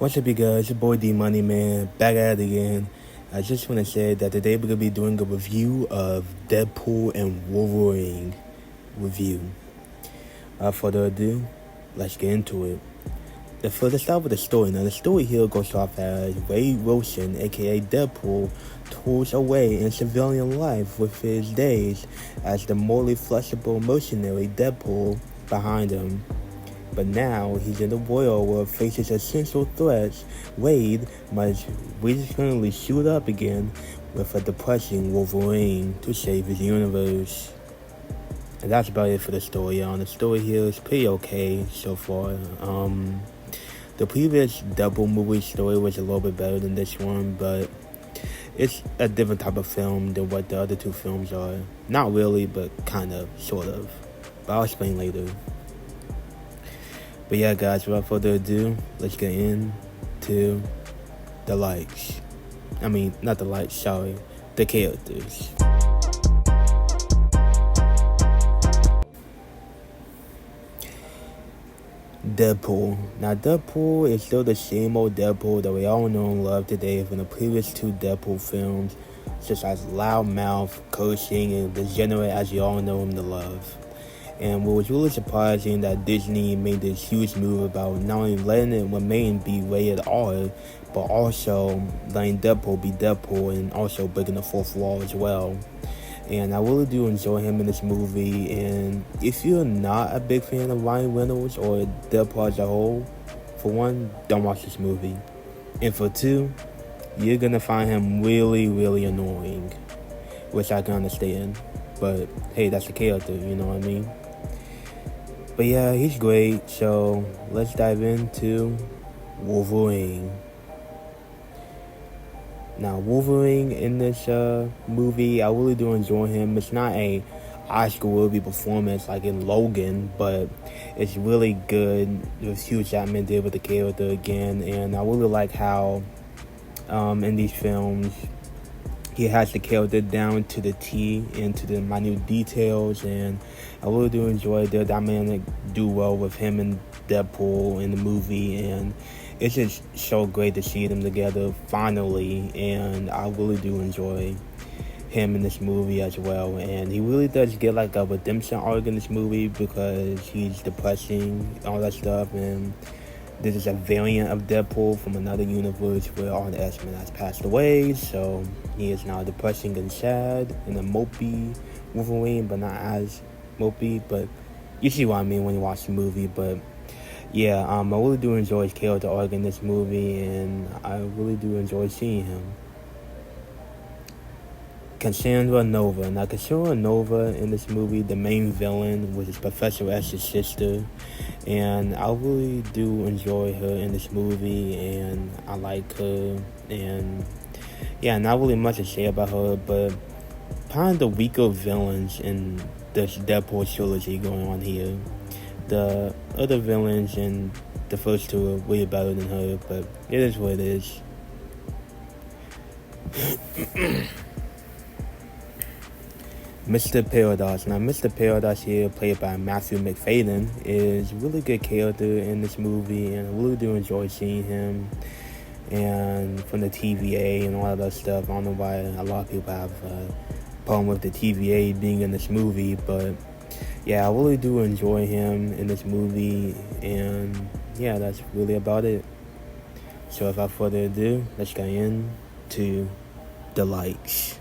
What's up, you guys? Your boy D Money Man, back at it again. I just want to say that today we're gonna be doing a review of Deadpool and Wolverine review. Without further ado, let's get into it. Let's start with the story. Now, the story here goes off as Wade Wilson, aka Deadpool, toils away in civilian life with his days as the morally flexible mercenary Deadpool behind him. But now he's in the world where faces essential threats. Wade must recently suit up again with a depressing Wolverine to save his universe. And that's about it for the story. The story here is pretty okay so far. The previous Deadpool movie story was a little bit better than this one, but it's a different type of film than what the other two films are. Not really, but kind of, sort of. But I'll explain later. But yeah, guys, without further ado, let's get into the likes. Not the likes, sorry, the characters. Deadpool. Now, Deadpool is still the same old Deadpool that we all know and love today from the previous two Deadpool films, such as loudmouth, cursing, and degenerate as you all know him to love. And what was really surprising that Disney made this huge move about not only letting it remain be rated R, but also letting Deadpool be Deadpool and also breaking the fourth wall as well. And I really do enjoy him in this movie. And if you're not a big fan of Ryan Reynolds or Deadpool as a whole, for one, don't watch this movie. And for two, you're gonna find him really, really annoying, which I can understand. But hey, that's the character, you know what I mean? But yeah, he's great, so let's dive into Wolverine. Now, Wolverine in this movie, I really do enjoy him. It's not a Oscar-worthy performance like in Logan, but it's really good. What Hugh Jackman did with the character again, and I really like how in these films he has the character down to the T and to the minute details, and I really do enjoy the dynamic duo with him and Deadpool in the movie, and it's just so great to see them together finally, and I really do enjoy him in this movie as well. And he really does get like a redemption arc in this movie because he's depressing, all that stuff, and this is a variant of Deadpool from another universe where all the X-Men has passed away, so he is now depressing and sad and a mopey Wolverine, but not as mopey, but you see what I mean when you watch the movie. But yeah, I really do enjoy his character arc in this movie, and I really do enjoy seeing him. Cassandra Nova. Now, Cassandra Nova in this movie, the main villain, was his Professor X's sister, and I really do enjoy her in this movie, and I like her, and yeah, not really much to say about her, but kind of the weaker villains in this Deadpool trilogy going on here. The other villains in the first two are way better than her, but it is what it is. Mr. Paradise. Now, Mr. Paradise here, played by Matthew McFadden, is a really good character in this movie, and I really do enjoy seeing him. And from the TVA and all of that stuff, I don't know why a lot of people have a problem with the TVA being in this movie, but yeah, I really do enjoy him in this movie, and yeah, that's really about it. So without further ado, let's get into the likes.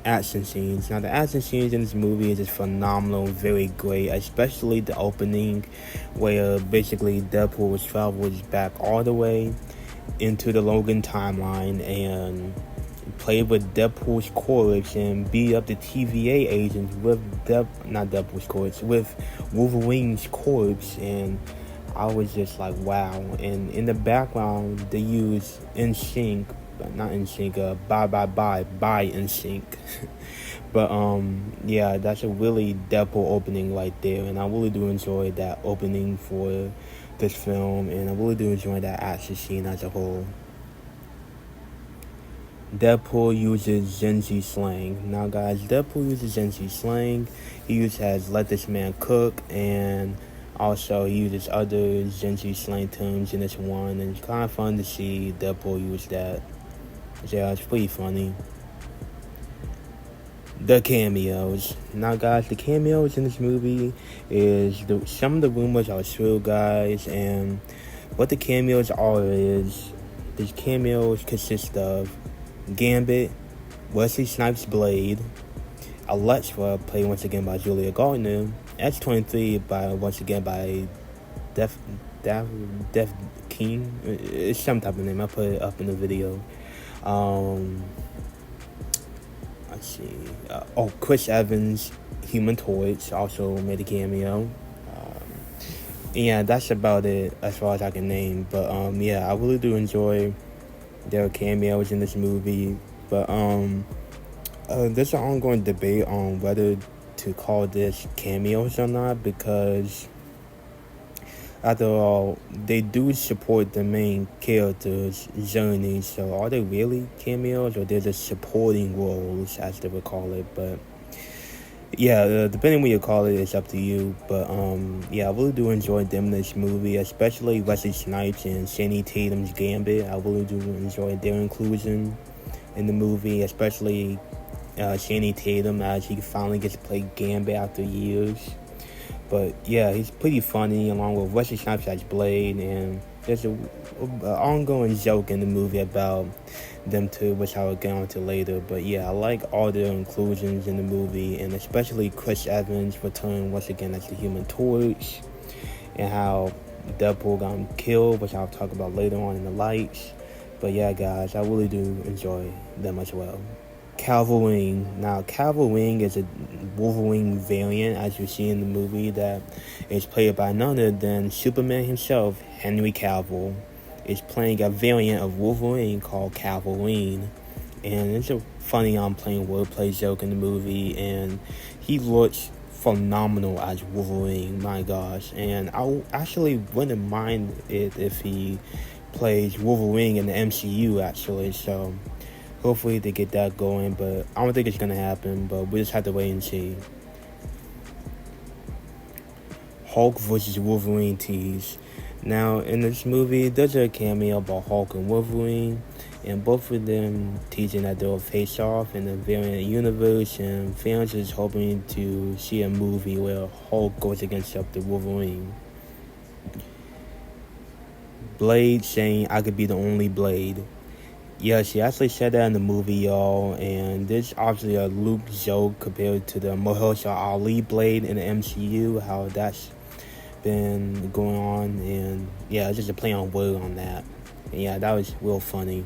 Action scenes. Now, the action scenes in this movie is just phenomenal, very great, especially the opening where basically Deadpool travels back all the way into the Logan timeline and played with Deadpool's corpse and beat up the TVA agents with with Wolverine's corpse, and I was just like, wow. And in the background they use NSYNC, but not NSYNC, by NSYNC. But yeah, that's a really Deadpool opening right there, and I really do enjoy that opening for this film, and I really do enjoy that action scene as a whole. Deadpool uses Gen Z slang. Now, guys, Deadpool uses Gen Z slang. He has "Let This Man Cook," and also he uses other Gen Z slang terms in this one, and it's kind of fun to see Deadpool use that. Yeah, it's pretty funny. The cameos. Now, guys, the cameos in this movie some of the rumors are true, guys, and what the cameos are is these cameos consist of Gambit, Wesley Snipes' Blade, Alexa, played once again by Julia Gardner, X-23 once again by Def Def King. It's some type of name. I put it up in the video. Let's see. Chris Evans, Human Torch, also made a cameo. Yeah, that's about it as far as I can name. But yeah, I really do enjoy their cameos in this movie. But there's an ongoing debate on whether to call this cameos or not, because after all, they do support the main character's journey. So are they really cameos, or they're just supporting roles, as they would call it? But yeah, depending what you call it, it's up to you. But yeah, I really do enjoy them in this movie, especially Wesley Snipes and Channing Tatum's Gambit. I really do enjoy their inclusion in the movie, especially Channing Tatum, as he finally gets to play Gambit after years. But yeah, he's pretty funny, along with Wesley Snipes as Blade, and there's an ongoing joke in the movie about them two, which I will get on to later. But yeah, I like all their inclusions in the movie, and especially Chris Evans returning once again as the Human Torch, and how Deadpool got him killed, which I'll talk about later on in the lights. But yeah, guys, I really do enjoy them as well. Calvin. Now, Calvin is a Wolverine variant, as you see in the movie, that is played by none other than Superman himself. Henry Cavill is playing a variant of Wolverine called Calvin, and it's a funny playing wordplay joke in the movie, and he looks phenomenal as Wolverine, my gosh. And I actually wouldn't mind it if he plays Wolverine in the MCU, actually. So hopefully they get that going, but I don't think it's gonna happen. But we just have to wait and see. Hulk versus Wolverine tease. Now, in this movie, there's a cameo about Hulk and Wolverine, and both of them teasing that they'll face off in the variant universe, and fans is hoping to see a movie where Hulk goes against up the Wolverine. Blade saying, "I could be the only Blade." Yeah, she actually said that in the movie, y'all, and this is obviously a Luke joke compared to the Mahershala Ali Blade in the MCU, how that's been going on, and yeah, it's just a play on word on that. And yeah, that was real funny.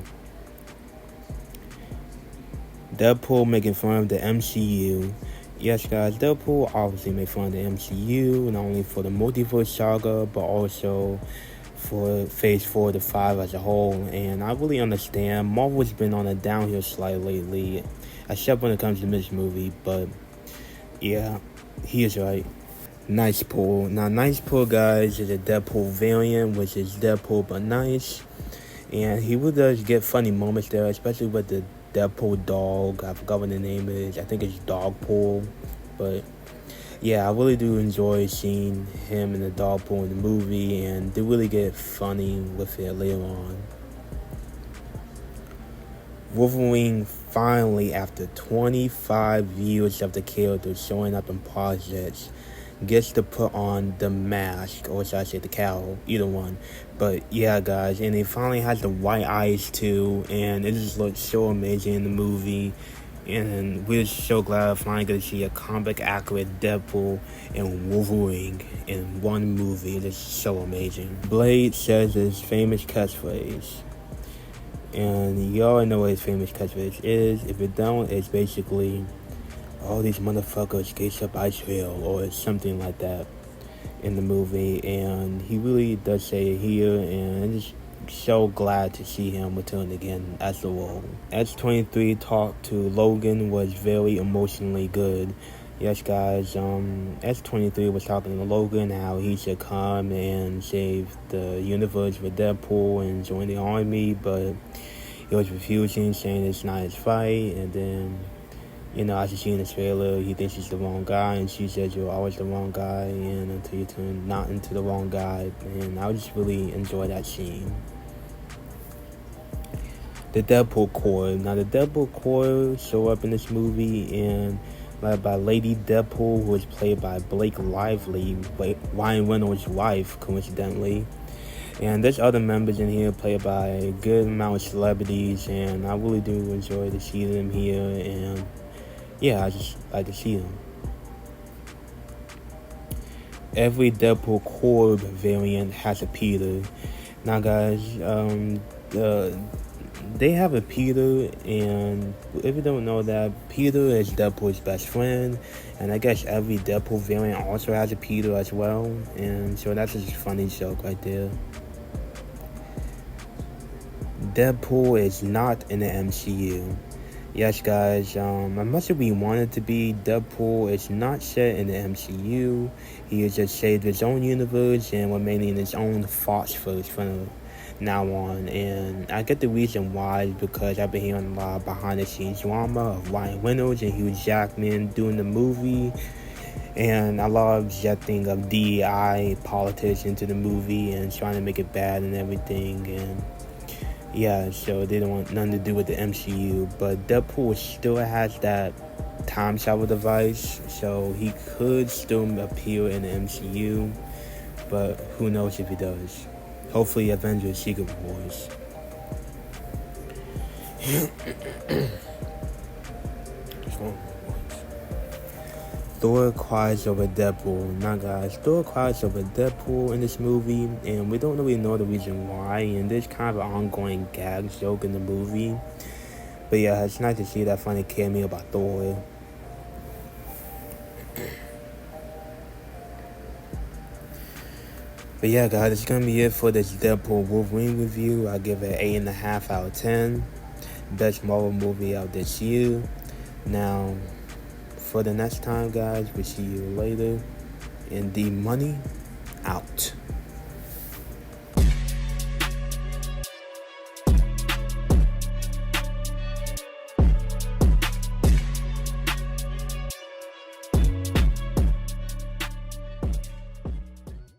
Deadpool making fun of the MCU. Yes, guys, Deadpool obviously made fun of the MCU, not only for the multiverse saga, but also for Phase 4 to 5 as a whole. And I really understand Marvel's been on a downhill slide lately, except when it comes to this movie. But yeah, he is right. Nice Pool. Now, Nice Pool, guys, is a Deadpool variant, which is Deadpool but nice. And he really does get funny moments there, especially with the Deadpool dog. I forgot what the name is. I think it's Dogpool. But yeah, I really do enjoy seeing him in the Deadpool in the movie, and they really get funny with it later on. Wolverine finally, after 25 years of the character showing up in projects, gets to put on the mask, or should I say the cowl, either one. But yeah, guys, and he finally has the white eyes too, and it just looks so amazing in the movie. And we're so glad I finally get to see a comic accurate Deadpool and Wolverine in one movie. It is so amazing. Blade says his famous catchphrase. And you already know what his famous catchphrase is. If you don't, it's basically, "All these motherfuckers skate up ice trail," or something like that in the movie. And he really does say it here, and I'm just so glad to see him return again as the role. X-23 talk to Logan was very emotionally good. Yes, guys, X-23 was talking to Logan how he should come and save the universe with Deadpool and join the army, but he was refusing, saying it's not his fight, and then, as you see in the trailer, he thinks he's the wrong guy, and she says you're always the wrong guy, and until you turn not into the wrong guy, and I just really enjoy that scene. The Deadpool Corps. Now, the Deadpool Corps show up in this movie, and led by Lady Deadpool, who is played by Blake Lively, Ryan Reynolds' wife, coincidentally. And there's other members in here played by a good amount of celebrities, and I really do enjoy to see them here, and yeah, I just like to see them. Every Deadpool Corps variant has a Peter. Now, guys, they have a Peter, and if you don't know that, Peter is Deadpool's best friend, and I guess every Deadpool variant also has a Peter as well, and so that's just a funny joke right there. Deadpool is not in the MCU. Yes, guys, as much as we want it to be, Deadpool is not set in the MCU. He has just saved his own universe and remaining in his own phosphorus from now on. And I get the reason why is because I've been hearing a lot of behind-the-scenes drama of Ryan Reynolds and Hugh Jackman doing the movie. And a lot of injecting of DEI politics into the movie and trying to make it bad and everything. And yeah, so they don't want nothing to do with the MCU, but Deadpool still has that time travel device, so he could still appear in the MCU, but who knows if he does. Hopefully Avengers Secret Wars. Thor cries over Deadpool. Now, guys, Thor cries over Deadpool in this movie, and we don't really know the reason why, and there's kind of an ongoing gag joke in the movie. But yeah, it's nice to see that funny cameo about Thor. But yeah, guys, it's gonna be it for this Deadpool Wolverine review. I give it 8.5 out of 10. Best Marvel movie out this year. Now, for the next time, guys, we'll see you later. And the money out.